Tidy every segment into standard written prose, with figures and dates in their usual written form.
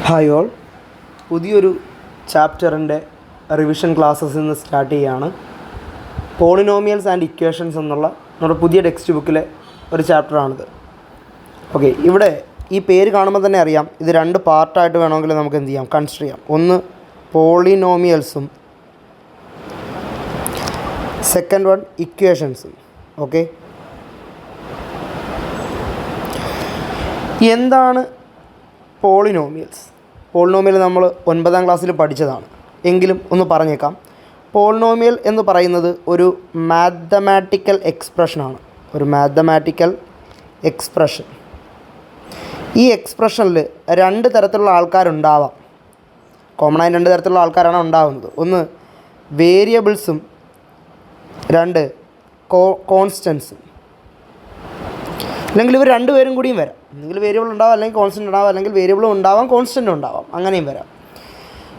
Hi all, പുതിയൊരു ചാപ്റ്ററിൻ്റെ revision classes ഇന്ന് സ്റ്റാർട്ട് ചെയ്യുകയാണ്. പോളിനോമിയൽസ് ആൻഡ് ഇക്വേഷൻസ് എന്നുള്ള നമ്മുടെ പുതിയ ടെക്സ്റ്റ് ബുക്കിലെ ഒരു ചാപ്റ്ററാണിത്. ഓക്കെ, ഇവിടെ ഈ പേര് കാണുമ്പോൾ തന്നെ അറിയാം ഇത് രണ്ട് പാർട്ടായിട്ട് വേണമെങ്കിൽ നമുക്ക് എന്ത് ചെയ്യാം, കൺസിഡർ ചെയ്യാം. ഒന്ന് പോളിനോമിയൽസും സെക്കൻഡ് വൺ ഇക്വേഷൻസും. ഓക്കെ, എന്താണ് പോളിനോമിയൽസ്? പോളിനോമിയൽ നമ്മൾ 9ാം ക്ലാസ്സിൽ പഠിച്ചതാണ്, എങ്കിലും ഒന്ന് പറഞ്ഞേക്കാം. പോളിനോമിയൽ എന്ന് പറയുന്നത് ഒരു മാത്തമാറ്റിക്കൽ എക്സ്പ്രഷനാണ്. ഒരു മാത്തമാറ്റിക്കൽ എക്സ്പ്രഷൻ. ഈ എക്സ്പ്രഷനിൽ രണ്ട് തരത്തിലുള്ള ആൾക്കാരുണ്ടാവാം. കോമണായി രണ്ട് തരത്തിലുള്ള ആൾക്കാരാണ് ഉണ്ടാകുന്നത്. ഒന്ന് വേരിയബിൾസും രണ്ട് കോൺസ്റ്റൻസും. അല്ലെങ്കിൽ ഇവർ രണ്ടുപേരും കൂടിയും വരാം. ഒന്നുകിൽ വേരിയബിൾ ഉണ്ടാവാം, അല്ലെങ്കിൽ കോൺസ്റ്റൻ്റ് ഉണ്ടാവാം, അല്ലെങ്കിൽ വേരിയബിളും ഉണ്ടാവാം കോൺസ്റ്റൻ്റും ഉണ്ടാവാം, അങ്ങനെയും വരാം.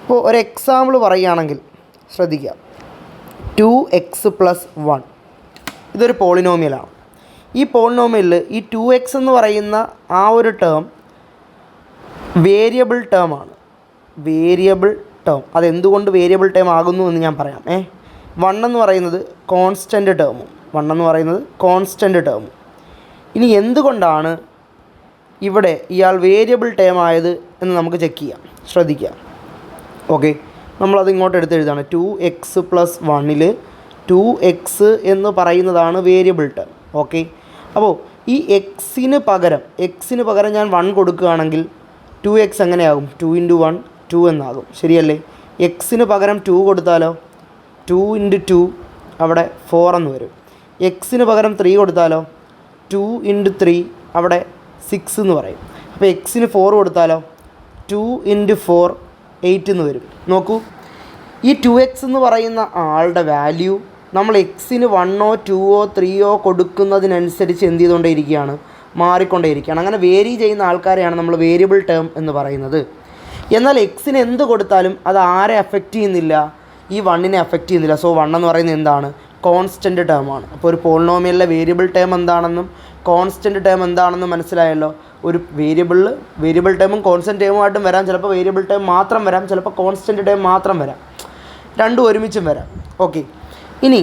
ഇപ്പോൾ ഒരു എക്സാമ്പിൾ പറയുകയാണെങ്കിൽ ശ്രദ്ധിക്കുക, 2x+1 ഇതൊരു പോളിനോമിയലാണ്. ഈ പോളിനോമിയലിൽ ഈ 2x എന്ന് പറയുന്ന ആ ഒരു ടേം വേരിയബിൾ ടേമാണ്. വേരിയബിൾ ടേം, അതെന്തുകൊണ്ട് വേരിയബിൾ ടേം ആകുന്നു എന്ന് ഞാൻ പറയാം. 1 എന്ന് പറയുന്നത് കോൺസ്റ്റൻ്റ് ടേമും. ഇനി എന്തുകൊണ്ടാണ് ഇവിടെ ഇയാൾ വേരിയബിൾ ടേം ആയത് എന്ന് നമുക്ക് ചെക്ക് ചെയ്യാം. ശ്രദ്ധിക്കുക. ഓക്കെ, നമ്മളത് ഇങ്ങോട്ട് എടുത്ത് എഴുതാണ്. 2x+1 2x എന്ന് പറയുന്നതാണ് വേരിയബിൾ ടേം. ഓക്കെ, അപ്പോൾ ഈ എക്സിന് പകരം ഞാൻ 1 കൊടുക്കുകയാണെങ്കിൽ 2x എങ്ങനെയാകും? 2 × 1 2 എന്നാകും. ശരിയല്ലേ? എക്സിന് പകരം 2 കൊടുത്താലോ 2 × 2 അവിടെ 4 എന്ന് വരും. എക്സിന് പകരം 3 കൊടുത്താലോ 2 × 3 അവിടെ 6 എന്ന് പറയും. അപ്പോൾ എക്സിന് 4 കൊടുത്താലോ 2 × 4 8 എന്ന് വരും. നോക്കൂ, ഈ 2x എന്ന് പറയുന്ന ആളുടെ വാല്യൂ നമ്മൾ എക്സിന് 1 2 3 കൊടുക്കുന്നതിനനുസരിച്ച് എന്ത് ചെയ്തുകൊണ്ടേയിരിക്കുകയാണ്? മാറിക്കൊണ്ടേയിരിക്കുകയാണ്. അങ്ങനെ വേരി ചെയ്യുന്ന ആൾക്കാരെയാണ് നമ്മൾ വേരിയബിൾ ടേം എന്ന് പറയുന്നത്. എന്നാൽ എക്സിന് എന്ത് കൊടുത്താലും അത് ആരെ അഫക്റ്റ് ചെയ്യുന്നില്ല? ഈ 1നെ അഫക്റ്റ് ചെയ്യുന്നില്ല. സോ 1 എന്ന് പറയുന്നത് എന്താണ്? കോൺസ്റ്റൻ്റ് ടേമാണ്. അപ്പോൾ ഒരു പോളിനോമിയലിലെ വേരിയബിൾ ടേം എന്താണെന്നും കോൺസ്റ്റൻ്റ് ടേം എന്താണെന്നും മനസ്സിലായല്ലോ. ഒരു വേരിയബിൾ ടേമും കോൺസ്റ്റൻ്റ് ടേമുമായിട്ടും വരാം. ചിലപ്പോൾ വേരിയബിൾ ടേം മാത്രം വരാം, ചിലപ്പോൾ കോൺസ്റ്റൻ്റ് ടേം മാത്രം വരാം, രണ്ടും ഒരുമിച്ചും വരാം. ഓക്കെ, ഇനി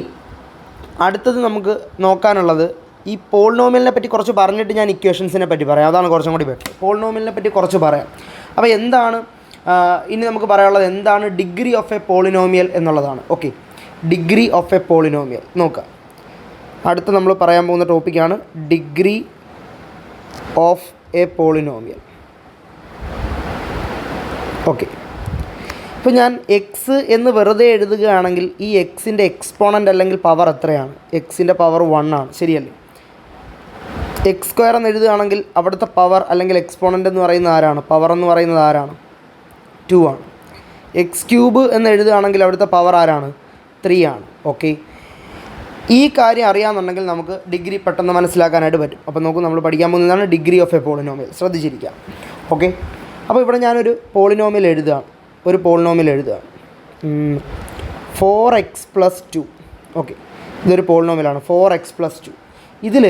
അടുത്തത് നമുക്ക് നോക്കാനുള്ളത് ഈ പോളിനോമിയലിനെ പറ്റി കുറച്ച് പറഞ്ഞിട്ട് ഞാൻ ഇക്വേഷൻസിനെ പറ്റി പറയാം. അതാണ് കുറച്ചും കൂടി ബെറ്റർ. പോളിനോമിയലിനെ പറ്റി കുറച്ച് പറയാം. അപ്പോൾ എന്താണ് ഇനി നമുക്ക് പറയാനുള്ളത്? എന്താണ് ഡിഗ്രി ഓഫ് എ പോളിനോമിയൽ എന്നുള്ളതാണ്. Okay, degree of a polynomial നോക്കാം. അടുത്ത നമ്മൾ പറയാൻ പോകുന്ന ടോപ്പിക്കാണ് degree of a polynomial. Okay, ഇപ്പോൾ ഞാൻ എക്സ് എന്ന് വെറുതെ എഴുതുകയാണെങ്കിൽ ഈ എക്സിൻ്റെ എക്സ്പോണൻ്റ് അല്ലെങ്കിൽ പവർ എത്രയാണ്? എക്സിൻ്റെ പവർ 1 ആണ്. ശരിയല്ലേ? x² എന്ന് എഴുതുകയാണെങ്കിൽ അവിടുത്തെ പവർ അല്ലെങ്കിൽ എക്സ്പോണൻ്റ് എന്ന് പറയുന്നത് ആരാണ്? പവർ എന്ന് പറയുന്നത് ആരാണ്? 2 ആണ്. x³ എന്ന് എഴുതുകയാണെങ്കിൽ അവിടുത്തെ പവർ ആരാണ്? 3 ആണ്. ഓക്കെ, ഈ കാര്യം അറിയാമെന്നുണ്ടെങ്കിൽ നമുക്ക് ഡിഗ്രി പെട്ടെന്ന് മനസ്സിലാക്കാനായിട്ട് പറ്റും. അപ്പോൾ നോക്കൂ, നമ്മൾ പഠിക്കാൻ പോകുന്നതാണ് ഡിഗ്രി ഓഫ് എ പോളിനോമിയൽ. ശ്രദ്ധിച്ചിരിക്കാം. ഓക്കെ, അപ്പോൾ ഇവിടെ ഞാനൊരു പോളിനോമിയൽ എഴുതുകയാണ്. 4x+2. ഓക്കെ, ഇതൊരു പോളിനോമിയലാണ് 4x+2. ഇതിൽ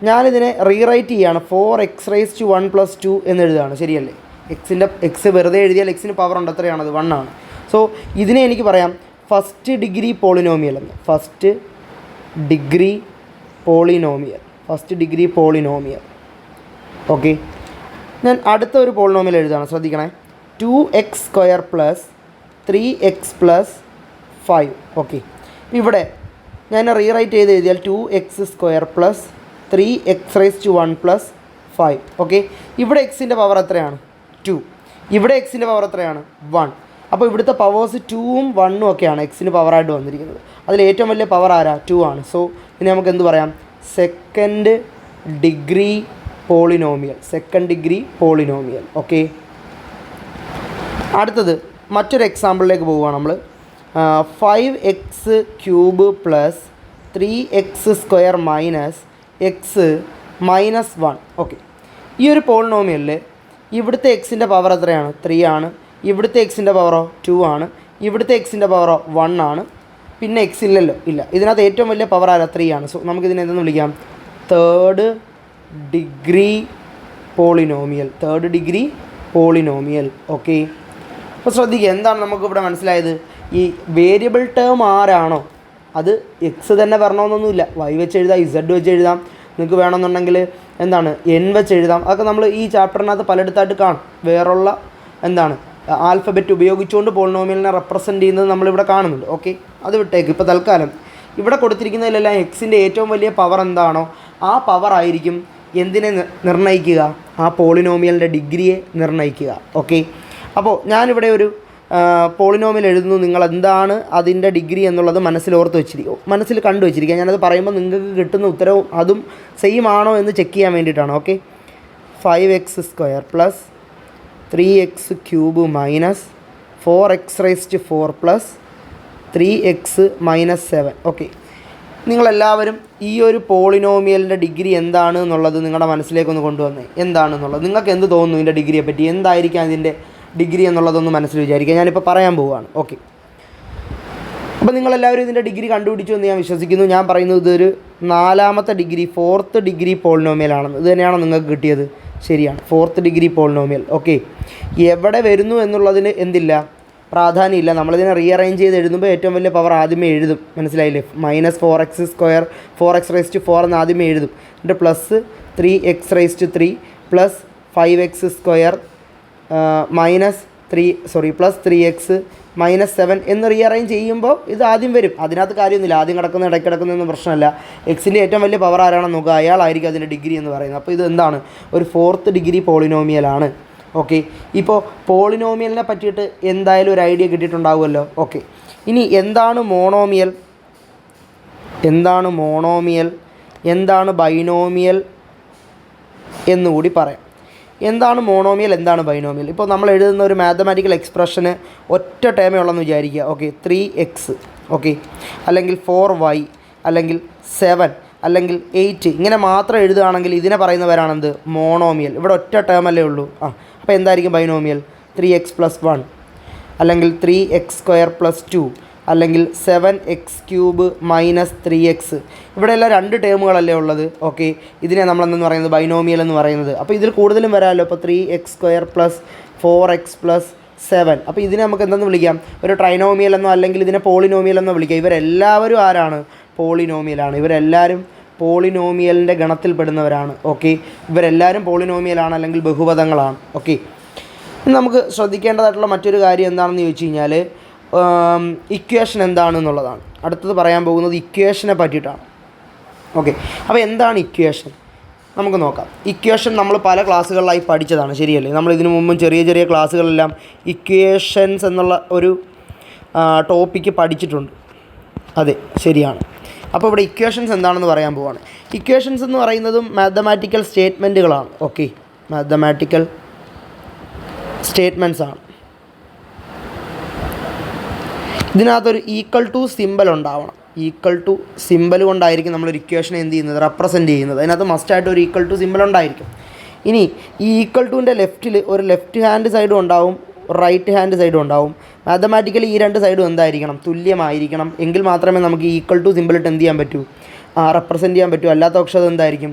ഞാനിതിനെ റീറൈറ്റ് ചെയ്യുകയാണ്. 4x⁻1+2 എന്ന് എഴുതുകയാണ്. ശരിയല്ലേ? എക്സ് വെറുതെ എഴുതിയാൽ എക്സിന് പവർ ഉണ്ട്, എത്രയാണത്? 1 ആണ്. സോ ഇതിനെ എനിക്ക് പറയാം ഫസ്റ്റ് ഡിഗ്രി പോളിനോമിയൽ എന്ന്. First degree polynomial. ഓക്കെ, ഞാൻ അടുത്ത ഒരു പോളിനോമിയൽ എഴുതുകയാണ്. ശ്രദ്ധിക്കണേ. 2x² + 3x+5. ഓക്കെ, ഇവിടെ ഞാൻ റീറൈറ്റ് ചെയ്ത് എഴുതിയാൽ 2x² + 3x⁻1+5. ഓക്കെ, ഇവിടെ എക്സിൻ്റെ പവർ എത്രയാണ്? 2. ഇവിടെ എക്സിൻ്റെ പവർ എത്രയാണ്? 1. അപ്പോൾ ഇവിടുത്തെ പവേഴ്സ് 2ഉം 1ഉം ഒക്കെയാണ് എക്സിന് പവറായിട്ട് വന്നിരിക്കുന്നത്. അതിൽ ഏറ്റവും വലിയ പവർ ആരാ? 2 ആണ്. സോ ഇനി നമുക്ക് എന്ത് പറയാം? Second degree polynomial. ഓക്കെ, അടുത്തത് മറ്റൊരു എക്സാമ്പിളിലേക്ക് പോവുകയാണ് നമ്മൾ. 5x³ + 3x² - x - 1. ഓക്കെ, ഈ ഒരു പോളിനോമിയലിൽ ഇവിടുത്തെ എക്സിൻ്റെ പവർ എത്രയാണ്? 3 ആണ്. ഇവിടുത്തെ എക്സിൻ്റെ പവറോ 2 ആണ്. ഇവിടുത്തെ എക്സിൻ്റെ പവറോ 1 ആണ്. പിന്നെ എക്സ് ഇല്ലല്ലോ, ഇല്ല. ഇതിനകത്ത് ഏറ്റവും വലിയ പവർ ആരാ? 3 ആണ്. സോ നമുക്കിതിനെ എന്തെന്ന് വിളിക്കാം? Third degree polynomial. Polynomial. Okay, അപ്പോൾ ശ്രദ്ധിക്കുക, എന്താണ് നമുക്കിവിടെ മനസ്സിലായത്? ഈ വേരിയബിൾ ടേം ആരാണോ അത് എക്സ് തന്നെ വരണമെന്നൊന്നുമില്ല. വൈ വെച്ച് എഴുതാം, ഇസഡ് വെച്ച് എഴുതാം, നിങ്ങൾക്ക് വേണമെന്നുണ്ടെങ്കിൽ എന്താണ് എൻ വെച്ച് എഴുതാം. അതൊക്കെ നമ്മൾ ഈ ചാപ്റ്ററിനകത്ത് പലയിടത്തായിട്ട് കാണും. വേറുള്ള എന്താണ് ആൽഫബറ്റ് ഉപയോഗിച്ചുകൊണ്ട് പോളിനോമിയലിനെ റെപ്രസെൻറ്റ് ചെയ്യുന്നത് നമ്മളിവിടെ കാണുന്നുണ്ട്. ഓക്കെ, അത് വിട്ടേക്ക്. ഇപ്പോൾ തൽക്കാലം ഇവിടെ കൊടുത്തിരിക്കുന്നതിലെല്ലാം എക്സിൻ്റെ ഏറ്റവും വലിയ പവർ എന്താണോ ആ പവർ ആയിരിക്കും എന്തിനെ നിർണ്ണയിക്കുക? ആ പോളിനോമിയലിൻ്റെ ഡിഗ്രിയെ നിർണ്ണയിക്കുക. ഓക്കെ, അപ്പോൾ ഞാനിവിടെ ഒരു പോളിനോമിയൽ എഴുതുന്നു. നിങ്ങൾ എന്താണ് അതിൻ്റെ ഡിഗ്രി എന്നുള്ളത് മനസ്സിൽ കണ്ടു വെച്ചിരിക്കുക. ഞാനത് പറയുമ്പോൾ നിങ്ങൾക്ക് കിട്ടുന്ന ഉത്തരവും അതും സെയിം ആണോ എന്ന് ചെക്ക് ചെയ്യാൻ വേണ്ടിയിട്ടാണ്. Okay, 5x² plus 3x³ minus 4x⁴ plus 3x - 7. Okay, നിങ്ങളെല്ലാവരും ഈ ഒരു പോളിനോമിയലിൻ്റെ ഡിഗ്രി എന്താണ് എന്നുള്ളത് നിങ്ങളുടെ മനസ്സിലേക്കൊന്ന് കൊണ്ടുവന്നേ. എന്താണെന്നുള്ളത് നിങ്ങൾക്ക് എന്ത് തോന്നുന്നു ഇതിൻ്റെ ഡിഗ്രിയെ പറ്റി? എന്തായിരിക്കാം ഇതിൻ്റെ ഡിഗ്രി എന്നുള്ളതൊന്ന് മനസ്സിൽ വിചാരിക്കുക. ഞാനിപ്പോൾ പറയാൻ പോവുകയാണ്. ഓക്കെ, അപ്പോൾ നിങ്ങളെല്ലാവരും ഇതിൻ്റെ ഡിഗ്രി കണ്ടുപിടിച്ചു എന്ന് ഞാൻ വിശ്വസിക്കുന്നു. ഞാൻ പറയുന്നത് ഇതൊരു 4ാമത്തെ ഡിഗ്രി, 4th ഡിഗ്രി പോളിനോമിയലാണെന്ന്. ഇത് തന്നെയാണോ നിങ്ങൾക്ക് കിട്ടിയത്? ശരിയാണ്, 4th ഡിഗ്രി പോളിനോമിയൽ. ഓക്കെ, എവിടെ വരുന്നു എന്നുള്ളതിന് എന്തില്ല, പ്രാധാന്യമില്ല. നമ്മളിതിനെ റീഅറേഞ്ച് ചെയ്ത് എഴുതുമ്പോൾ ഏറ്റവും വലിയ പവർ ആദ്യമേ എഴുതും. മനസ്സിലായില്ലേ? -4x² 4x⁴ എന്ന് ആദ്യമേ എഴുതും. എന്നിട്ട് plus 3x⁻³ plus 5x² plus 3x -7 എന്ന് റീഅറേഞ്ച് ചെയ്യുമ്പോൾ ഇത് ആദ്യം വരും. അതിനകത്ത് കാര്യമൊന്നുമില്ല, ആദ്യം കിടക്കുന്ന ഇടയ്ക്ക് കിടക്കുന്നതൊന്നും പ്രശ്നമല്ല. എക്സിൻ്റെ ഏറ്റവും വലിയ പവർ ആരാണെന്ന് നോക്കുക, അയാളായിരിക്കും അതിൻ്റെ ഡിഗ്രി എന്ന് പറയുന്നത്. അപ്പോൾ ഇത് എന്താണ്? ഒരു 4th ഡിഗ്രി പോളിനോമിയലാണ്. ഓക്കെ, ഇപ്പോൾ പോളിനോമിയലിനെ പറ്റിയിട്ട് എന്തായാലും ഒരു ഐഡിയ കിട്ടിയിട്ടുണ്ടാവുമല്ലോ. ഓക്കെ, ഇനി എന്താണ് മോണോമിയൽ, എന്താണ് ബൈനോമിയൽ എന്നുകൂടി പറയാം. എന്താണ് മോണോമിയൽ, എന്താണ് ബൈനോമിയൽ? ഇപ്പോൾ നമ്മൾ എഴുതുന്ന ഒരു മാത്തമാറ്റിക്കൽ എക്സ്പ്രഷന് ഒറ്റ ടേമേ ഉള്ളെന്ന് വിചാരിക്കുക. ഓക്കെ, 3x, ഓക്കെ, അല്ലെങ്കിൽ 4y, അല്ലെങ്കിൽ 7, അല്ലെങ്കിൽ 8 ഇങ്ങനെ മാത്രം എഴുതുകയാണെങ്കിൽ ഇതിനെ പറയുന്നവരാണെന്ത്? മോണോമിയൽ. ഇവിടെ ഒറ്റ ടേമല്ലേ ഉള്ളൂ. അപ്പോൾ എന്തായിരിക്കും ബൈനോമിയൽ? 3x + 1, അല്ലെങ്കിൽ 3x² + 2, അല്ലെങ്കിൽ 7x³ - 3x. ഇവിടെയെല്ലാം 2 ടേമുകളല്ലേ ഉള്ളത്. ഓക്കെ, ഇതിനെ നമ്മളെന്തെന്ന് പറയുന്നത്? ബൈനോമിയൽ എന്ന് പറയുന്നത്. അപ്പോൾ ഇതിൽ കൂടുതലും വരാമല്ലോ. അപ്പോൾ 3x² + 4x + 7. അപ്പോൾ ഇതിനെ നമുക്ക് എന്തെന്ന് വിളിക്കാം? ഒരു ട്രൈനോമിയൽ എന്നോ അല്ലെങ്കിൽ ഇതിനെ പോളിനോമിയൽ എന്നോ വിളിക്കാം. ഇവരെല്ലാവരും ആരാണ്? പോളിനോമിയലാണ്. ഇവരെല്ലാവരും പോളിനോമിയലിൻ്റെ ഗണത്തിൽപ്പെടുന്നവരാണ്. ഓക്കെ, ഇവരെല്ലാവരും പോളിനോമിയലാണ് അല്ലെങ്കിൽ ബഹുപദങ്ങളാണ്. ഓക്കെ, നമുക്ക് ശ്രദ്ധിക്കേണ്ടതായിട്ടുള്ള മറ്റൊരു കാര്യം എന്താണെന്ന് ചോദിച്ചു കഴിഞ്ഞാൽ ഇക്വേഷൻ എന്താണെന്നുള്ളതാണ്. അടുത്തത് പറയാൻ പോകുന്നത് ഇക്വേഷനെ പറ്റിയിട്ടാണ്. ഓക്കെ, അപ്പോൾ എന്താണ് ഇക്വേഷൻ നമുക്ക് നോക്കാം. ഇക്വേഷൻ നമ്മൾ പല ക്ലാസ്സുകളിലായി പഠിച്ചതാണ്, ശരിയല്ലേ? നമ്മൾ ഇതിനു മുമ്പും ചെറിയ ക്ലാസ്സുകളെല്ലാം ഇക്വേഷൻസ് എന്നുള്ള ഒരു ടോപ്പിക്ക് പഠിച്ചിട്ടുണ്ട്. അതെ, ശരിയാണ്. അപ്പോൾ ഇവിടെ ഇക്വേഷൻസ് എന്താണെന്ന് പറയാൻ പോവുകയാണ്. ഇക്വേഷൻസ് എന്ന് പറയുന്നതും മാത്തമാറ്റിക്കൽ സ്റ്റേറ്റ്മെൻറ്റുകളാണ്. ഓക്കെ, മാത്തമാറ്റിക്കൽ സ്റ്റേറ്റ്മെൻറ്റ്സ് ആണ്. ഇതിനകത്തൊരു ഈക്വൽ ടു സിമ്പൽ ഉണ്ടാവണം. ഈക്വൽ ടു സിമ്പൽ കൊണ്ടായിരിക്കും നമ്മളൊരു ഇക്വേഷൻ എന്ത് ചെയ്യുന്നത്? റെപ്രസെൻറ്റ് ചെയ്യുന്നത്. അതിനകത്ത് മസ്റ്റായിട്ട് ഒരു ഈക്വൽ ടു സിമ്പൽ ഉണ്ടായിരിക്കും. ഇനി ഈ ഈക്വൽ ടുവിൻ്റെ ലെഫ്റ്റിൽ ഒരു ലെഫ്റ്റ് ഹാൻഡ് സൈഡും ഉണ്ടാവും, റൈറ്റ് ഹാൻഡ് സൈഡും ഉണ്ടാവും. മാത്തമാറ്റിക്കലി ഈ 2 സൈഡും എന്തായിരിക്കണം? തുല്യമായിരിക്കണം. എങ്കിൽ മാത്രമേ നമുക്ക് ഈക്വൽ ടു സിമ്പിളിട്ട് എന്ത് ചെയ്യാൻ പറ്റൂ? റെപ്രസെൻറ്റ് ചെയ്യാൻ പറ്റൂ. അല്ലാത്ത പക്ഷം അത് എന്തായിരിക്കും?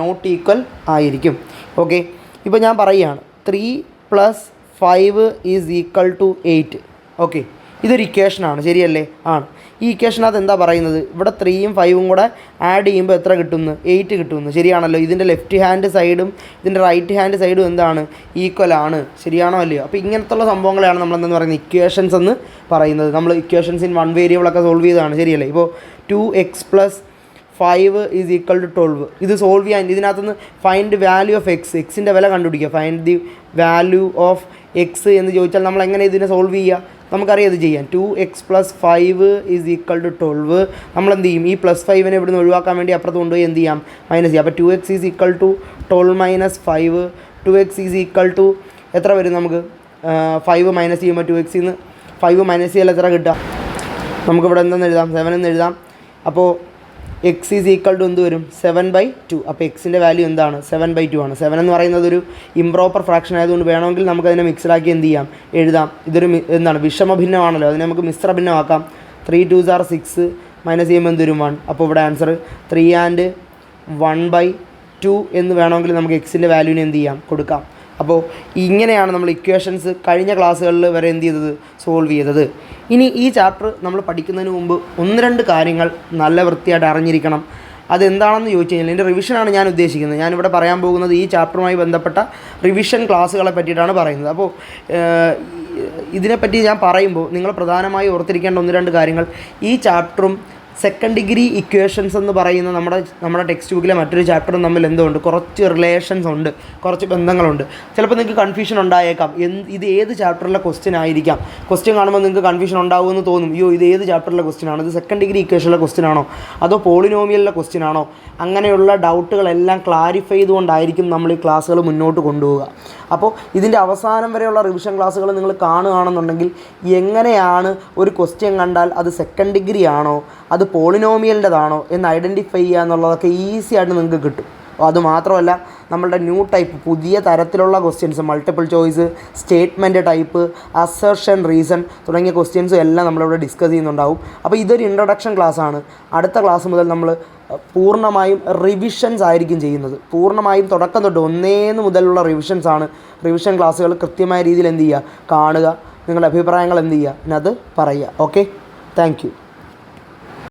നോട്ട് ഈക്വൽ ആയിരിക്കും. ഓക്കെ, ഇപ്പോൾ ഞാൻ പറയുകയാണ് 3 + 5 = 8. ഓക്കെ, ഇതൊരു ഇക്വേഷനാണ്, ശരിയല്ലേ? ആണ്. ഈ ഇക്വേഷനകത്ത് എന്താ പറയുന്നത്? ഇവിടെ 3ഉം 5ഉം കൂടെ ആഡ് ചെയ്യുമ്പോൾ എത്ര കിട്ടുന്നു? 8 കിട്ടുന്നു. ശരിയാണല്ലോ? ഇതിൻ്റെ ലെഫ്റ്റ് ഹാൻഡ് സൈഡും ഇതിൻ്റെ റൈറ്റ് ഹാൻഡ് സൈഡും എന്താണ്? ഈക്വൽ ആണ്. ശരിയാണോ അല്ലയോ? അപ്പോൾ ഇങ്ങനത്തുള്ള സംഭവങ്ങളെയാണ് നമ്മളെന്തെന്ന് പറയുന്നത്? ഇക്വേഷൻസ് എന്ന് പറയുന്നത്. നമ്മൾ ഇക്വേഷൻസ് ഇൻ 1 വേരിയബിളൊക്കെ സോൾവ് ചെയ്തതാണ്, ശരിയല്ലേ? ഇപ്പോൾ 2x + 5 = 12. ഇത് സോൾവ് ചെയ്യാൻ ഇതിനകത്തുനിന്ന് ഫൈൻഡ് വാല്യൂ ഓഫ് എക്സിൻ്റെ വില കണ്ടുപിടിക്കുക. Find the value of X എന്ന് ചോദിച്ചാൽ നമ്മൾ എങ്ങനെ ഇതിനെ സോൾവ് ചെയ്യുക? നമുക്കറിയാം ഇത് ചെയ്യാൻ. 2x + 5 = 12. നമ്മളെന്ത് ചെയ്യും? ഈ +5നെ ഇവിടുന്ന് ഒഴിവാക്കാൻ വേണ്ടി അപ്പുറത്ത് കൊണ്ടുപോയി എന്ത് ചെയ്യാം? മൈനസ് ചെയ്യാം. അപ്പോൾ 2x = 12 - 5. 2x എത്ര വരും നമുക്ക്? 5 മൈനസ് ചെയ്യുമ്പോൾ 2x ന്ന് 5 മൈനസ് ചെയ്താൽ എത്ര കിട്ടുക? നമുക്കിവിടെ എന്തെന്ന് എഴുതാം? 7 എന്ന് എഴുതാം. അപ്പോൾ x എന്ത് വരും? 7/2. അപ്പോൾ എക്സിൻ്റെ വാല്യൂ എന്താണ്? 7/2 ആണ്. 7 എന്ന് പറയുന്നത് ഒരു ഇംപ്രോപ്പർ ഫ്രാക്ഷൻ ആയതുകൊണ്ട് വേണമെങ്കിൽ നമുക്കതിനെ മിക്സഡാക്കി എന്ത് ചെയ്യാം? എഴുതാം. ഇതൊരു എന്താണ്? വിഷമഭിന്നമാണല്ലോ, അതിനെ നമുക്ക് മിശ്ര ഭിന്നമാക്കാം. 3 2s are 6 മൈനസ് ചെയ്യുമ്പോൾ എന്ത് വരും? 1. അപ്പോൾ ഇവിടെ ആൻസർ 3 and 1/2 എന്ന് വേണമെങ്കിൽ നമുക്ക് എക്സിൻ്റെ വാല്യൂവിന് എന്ത് ചെയ്യാം? കൊടുക്കാം. അപ്പോൾ ഇങ്ങനെയാണ് നമ്മൾ ഇക്വേഷൻസ് കഴിഞ്ഞ ക്ലാസ്സുകളിൽ വരെ എന്ത് ചെയ്തത്, സോൾവ് ചെയ്തത്. ഇനി ഈ ചാപ്റ്റർ നമ്മൾ പഠിക്കുന്നതിന് മുമ്പ് 1-2 കാര്യങ്ങൾ നല്ല വൃത്തിയായിട്ട് അറിഞ്ഞിരിക്കണം. അതെന്താണെന്ന് ചോദിച്ചു കഴിഞ്ഞാൽ എൻ്റെ റിവിഷനാണ് ഞാൻ ഉദ്ദേശിക്കുന്നത്. ഞാനിവിടെ പറയാൻ പോകുന്നത് ഈ ചാപ്റ്ററുമായി ബന്ധപ്പെട്ട റിവിഷൻ ക്ലാസ്സുകളെ പറ്റിയിട്ടാണ് പറയുന്നത്. അപ്പോൾ ഇതിനെപ്പറ്റി ഞാൻ പറയുമ്പോൾ നിങ്ങൾ പ്രധാനമായി ഓർത്തിരിക്കേണ്ട 1-2 കാര്യങ്ങൾ, ഈ ചാപ്റ്ററും സെക്കൻഡ് ഡിഗ്രി ഇക്വേഷൻസ് എന്ന് പറയുന്ന നമ്മുടെ ടെക്സ്റ്റ് ബുക്കിലെ മറ്റൊരു ചാപ്റ്ററും തമ്മിൽ എന്തുണ്ട്, കുറച്ച് റിലേഷൻസ് ഉണ്ട്, കുറച്ച് ബന്ധങ്ങളുണ്ട്. ചിലപ്പോൾ നിങ്ങൾക്ക് കൺഫ്യൂഷൻ ഉണ്ടായേക്കാം, ഇത് ഏത് ചാപ്റ്ററിലെ ക്വസ്റ്റ്യൻ ആയിരിക്കാം. ക്വസ്റ്റ്യൻ കാണുമ്പോൾ നിങ്ങൾക്ക് കൺഫ്യൂഷൻ ഉണ്ടാകുമെന്ന് തോന്നും. അയ്യോ, ഇത് ഏത് ചാപ്റ്ററിലെ ക്വസ്റ്റ്യൻ ആണ്, ഇത് സെക്കൻഡ് ഡിഗ്രി ഇക്വേഷനിലെ ക്വസ്റ്റ്യൻ ആണോ അതോ പോളിനോമിയലിലെ ക്വസ്റ്റ്യൻ ആണോ? അങ്ങനെയുള്ള ഡൗട്ടുകളെല്ലാം ക്ലാരിഫൈ ചെയ്തുകൊണ്ടായിരിക്കും നമ്മൾ ഈ ക്ലാസ്സുകൾ മുന്നോട്ട് കൊണ്ടുപോവുക. അപ്പോൾ ഇതിൻ്റെ അവസാനം വരെയുള്ള റിവിഷൻ ക്ലാസ്സുകൾ നിങ്ങൾ കാണുകയാണെന്നുണ്ടെങ്കിൽ എങ്ങനെയാണ് ഒരു ക്വസ്റ്റ്യൻ കണ്ടാൽ അത് സെക്കൻഡ് ഡിഗ്രി ആണോ അത് പോളിനോമിയലിൻ്റെതാണോ എന്ന് ഐഡൻറ്റിഫൈ ചെയ്യുക എന്നുള്ളതൊക്കെ ഈസി ആയിട്ട് നിങ്ങൾക്ക് കിട്ടും. അതുമാത്രമല്ല, നമ്മളുടെ ന്യൂ ടൈപ്പ് പുതിയ തരത്തിലുള്ള questions, multiple choice, statement type, assertion, reason തുടങ്ങിയ ക്വസ്റ്റ്യൻസും എല്ലാം നമ്മളിവിടെ ഡിസ്കസ് ചെയ്യുന്നുണ്ടാവും. അപ്പോൾ ഇതൊരു ഇൻട്രൊഡക്ഷൻ ക്ലാസ്സാണ്. അടുത്ത ക്ലാസ് മുതൽ നമ്മൾ പൂർണ്ണമായും റിവിഷൻസ് ആയിരിക്കും ചെയ്യുന്നത്. പൂർണ്ണമായും തുടക്കം തൊട്ട് 1 മുതലുള്ള റിവിഷൻസാണ്. റിവിഷൻ ക്ലാസ്സുകൾ കൃത്യമായ രീതിയിൽ എന്ത് ചെയ്യുക, കാണുക, നിങ്ങളുടെ അഭിപ്രായങ്ങൾ എന്ത് ചെയ്യുക, അത് പറയുക. Okay, thank you.